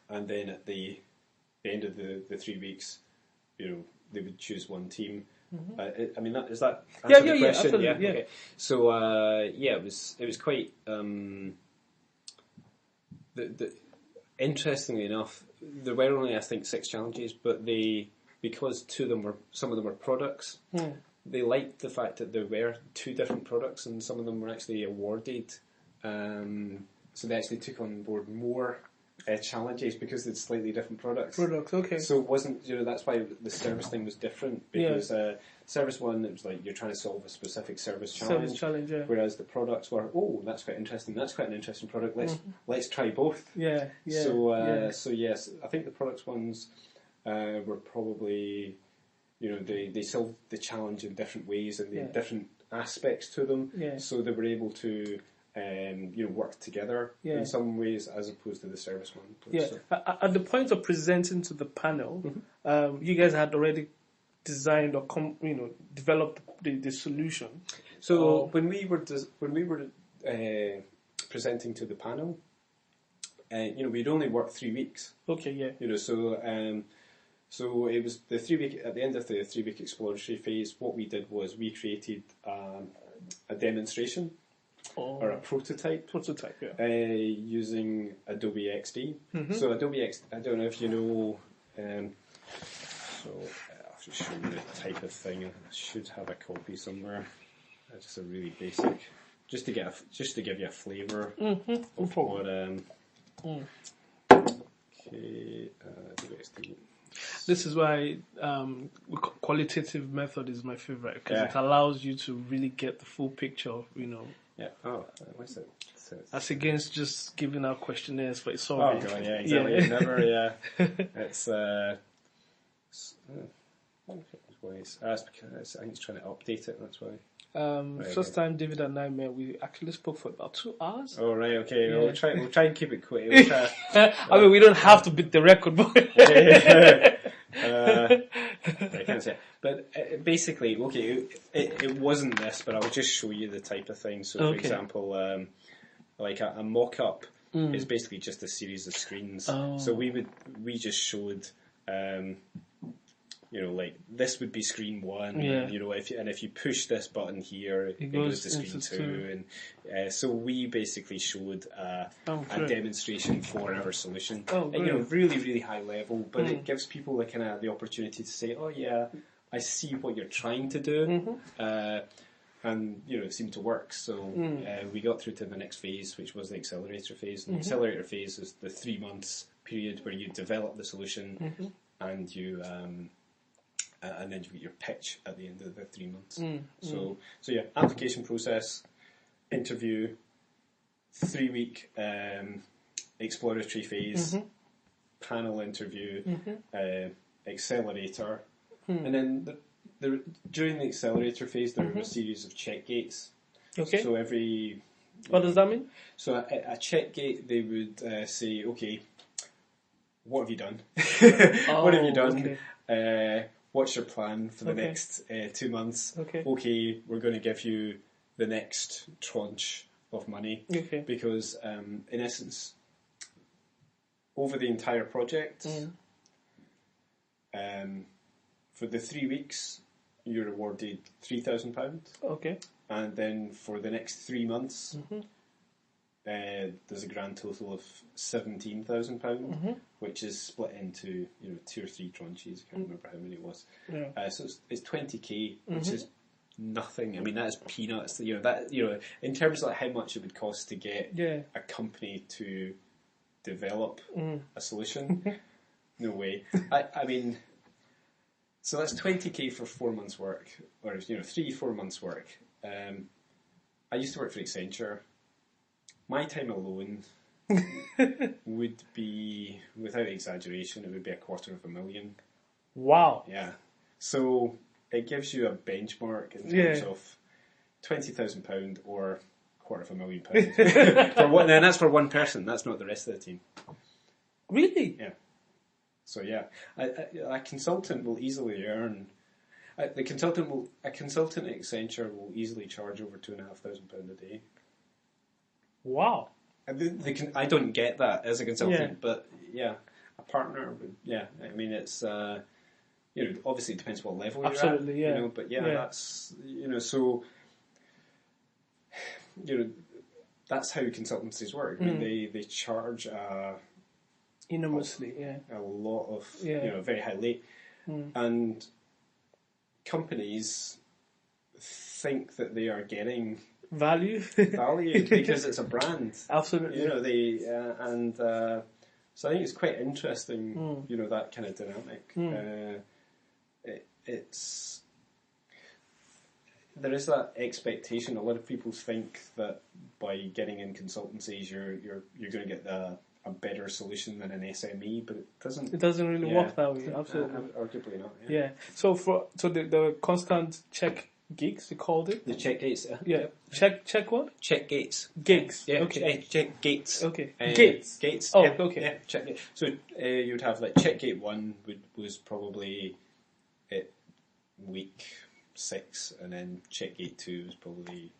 and then at the end of the 3 weeks, they would choose one team. I mean, is that answer the question? Absolutely, yeah. Okay. So it was quite. Interestingly enough, there were only, I think, 6 challenges, but because some of them were products. They liked the fact that there were 2 different products, and some of them were actually awarded. So they actually took on board more challenges because it's slightly different products. Okay. So it wasn't, that's why the service thing was different, because service one, it was like you're trying to solve a specific service challenge. Whereas the products were, that's quite interesting. That's quite an interesting product. Let's try both. So yes, I think the products ones were probably, they solved the challenge in different ways and they had different aspects to them. So they were able to work together in some ways as opposed to the service one. So. At the point of presenting to the panel, you guys had already designed or developed the solution. So when we were presenting to the panel, we'd only worked 3 weeks. So it was the 3 week at the end of the 3 week exploratory phase. What we did was we created a demonstration. Or a prototype, using Adobe XD. So Adobe XD, I don't know if you know. So I'll just show you the type of thing. I should have a copy somewhere. Just a really basic, just to give you a flavour of what. Okay, Adobe XD. This is why qualitative method is my favourite, because it allows you to really get the full picture of, Yeah. Oh, what's it? That's against just giving out questionnaires for it's all. Oh god, yeah, exactly. Yeah. Never, It's that's because I think it's trying to update it. That's why. First time David and I met, we actually spoke for about 2 hours. Oh right, okay. Yeah. We'll try and keep it quick. I mean, we don't have to beat the record, but I can't say it. But basically, it wasn't this, but I'll just show you the type of thing. So, for example, like a mock-up is basically just a series of screens. So we just showed, like this would be screen 1. If you push this button here, it goes to screen 2, and so we basically showed a demonstration for our solution. And, really, really high level, but it gives people the opportunity to say, "Oh yeah, I see what you're trying to do," and it seemed to work. So we got through to the next phase, which was the accelerator phase. And the accelerator phase is the 3 months period where you develop the solution and you. And then you get your pitch at the end of the 3 months. So application process, interview, 3 week exploratory phase, panel interview, accelerator, and then during the accelerator phase there were a series of check gates. So what does that mean? So a check gate, they would say, okay, what have you done? What have you done? What's your plan for the next 2 months? Okay, we're going to give you the next tranche of money. Because, in essence, over the entire project, for the 3 weeks, you're awarded £3,000. And then for the next 3 months, there's a grand total of £17,000, which is split into 2 or 3 tranches. I can't remember how many it was. So it's 20k, which is nothing. I mean, that is peanuts. In terms of how much it would cost to get a company to develop a solution, no way. I mean, so that's 20k for 4 months' work, or 3-4 months' work. I used to work for Accenture. My time alone would be, without exaggeration, it would be £250,000. Wow. Yeah. So it gives you a benchmark in terms of £20,000 or £250,000 for one. And that's for one person. That's not the rest of the team. Really? Yeah. So a consultant will easily earn. A consultant at Accenture will easily charge over £2,500 a day. Wow. I don't get that as a consultant, but yeah, a partner would, I mean, it's, obviously it depends what level you're at. Absolutely, yeah. But that's, so, that's how consultancies work. I mean, they charge enormously, a lot of, very high rate. And companies think that they are getting value because it's a brand. Absolutely. So I think it's quite interesting, that kind of dynamic. There is that expectation. A lot of people think that by getting in consultancies, you're going to get a better solution than an SME, but it doesn't. It doesn't really work that way. Absolutely, arguably not. Yeah. So the constant check gigs, you called it? The check gates. Yeah. Check what? Check gates. Gigs. Yeah. Okay. Check gates. Okay. Gates. Gates. Oh, yeah, okay. Yeah. Check gate. So you'd have like check gate 1 was probably at week 6, and then check gate 2 was probably.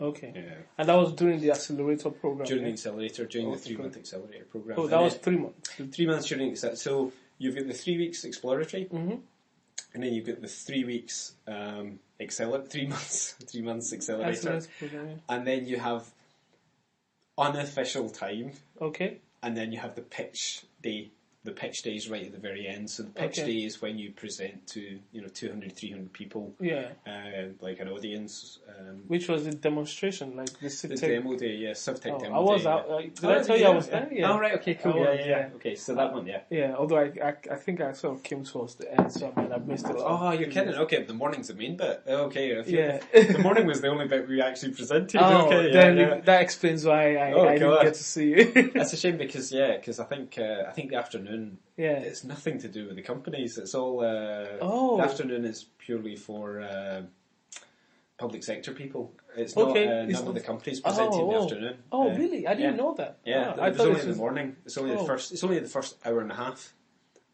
Okay. Yeah. And that was during the accelerator program. During the accelerator, during the 3-month accelerator program. Oh, that was 3 months. 3 months during the so you've got the 3 weeks exploratory. And then you've got the 3 weeks 3 months accelerator, and then you have unofficial time. Okay. And then you have the pitch day. The pitch day is right at the very end. So the pitch day is when you present to 200, 300 people. Yeah. Like an audience. Which was the demonstration, like the CivTech. The demo day, yeah, CivTech demo day. I was out. Did I tell you I was there? Yeah. Oh right, okay, cool. Yeah. Okay, so that one, yeah. Yeah, although I think I sort of came towards the end, so I mean I've missed it. Oh, you're kidding? Okay, the morning's the main bit. Okay, yeah. The morning was the only bit we actually presented. Oh, okay, then that explains why I didn't get to see you. That's a shame because I think the afternoon. Yeah. It's nothing to do with the companies. It's all. The afternoon is purely for public sector people. It's not none of the companies presenting in the afternoon. Oh, really? I didn't know that. Yeah, it was only in the morning. It's only the first. It's only the first hour and a half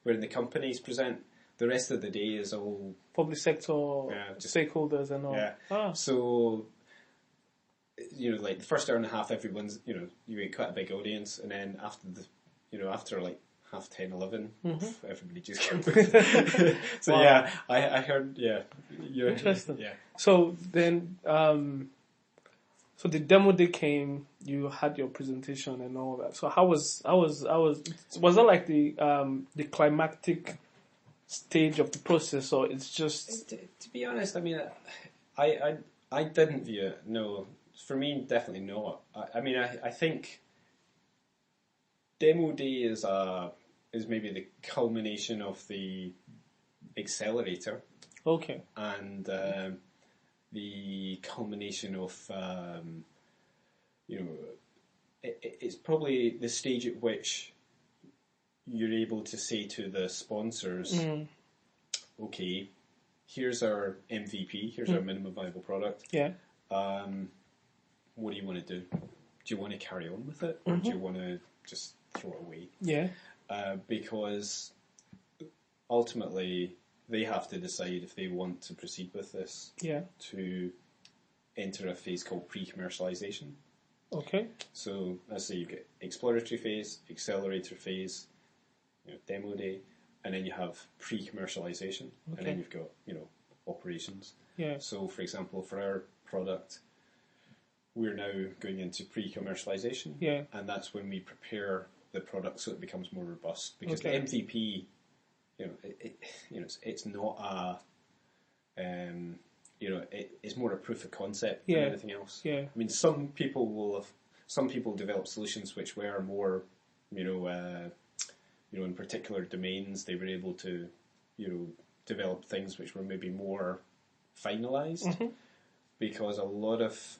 where the companies present. The rest of the day is all public sector stakeholders and all. Yeah. So. Like the first hour and a half, everyone's. You get quite a big audience, and then after after like 10, 11, everybody just comes. So wow. I heard, you're interesting. Yeah. So then, so the demo day came. You had your presentation and all that. So was that like the climactic stage of the process, or it's just? To be honest, I mean, I didn't view it. No, for me, definitely not. I mean, I think demo day is maybe the culmination of the accelerator. Okay. And the culmination of, it's probably the stage at which you're able to say to the sponsors, okay, here's our MVP, here's our minimum viable product. Yeah. What do you want to do? Do you want to carry on with it, or do you want to just throw it away? Yeah. Because ultimately they have to decide if they want to proceed with this. Yeah. To enter a phase called pre-commercialization. Okay. So let's say you get exploratory phase, accelerator phase, demo day, and then you have pre-commercialization, and then you've got operations. Yeah. So for example, for our product, we're now going into pre-commercialization. Yeah. And that's when we prepare the product so it becomes more robust, because the MVP, it's not a, it's more a proof of concept than anything else. Yeah. I mean, some people develop solutions which were more, in particular domains, they were able to, develop things which were maybe more finalized, because a lot of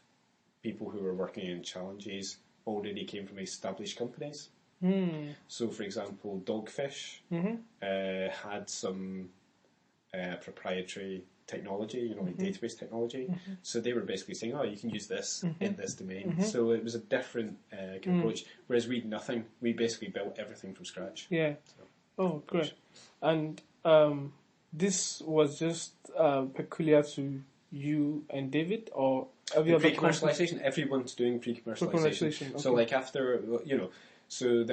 people who were working in challenges already came from established companies. So, for example, Dogfish had some proprietary technology, like database technology. So they were basically saying, "Oh, you can use this in this domain." So it was a different kind of approach. Whereas we nothing. We basically built everything from scratch. Yeah. So, great. And this was just peculiar to you and David, or Pre-commercialization. Everyone's doing pre-commercialization. Okay. So like after, so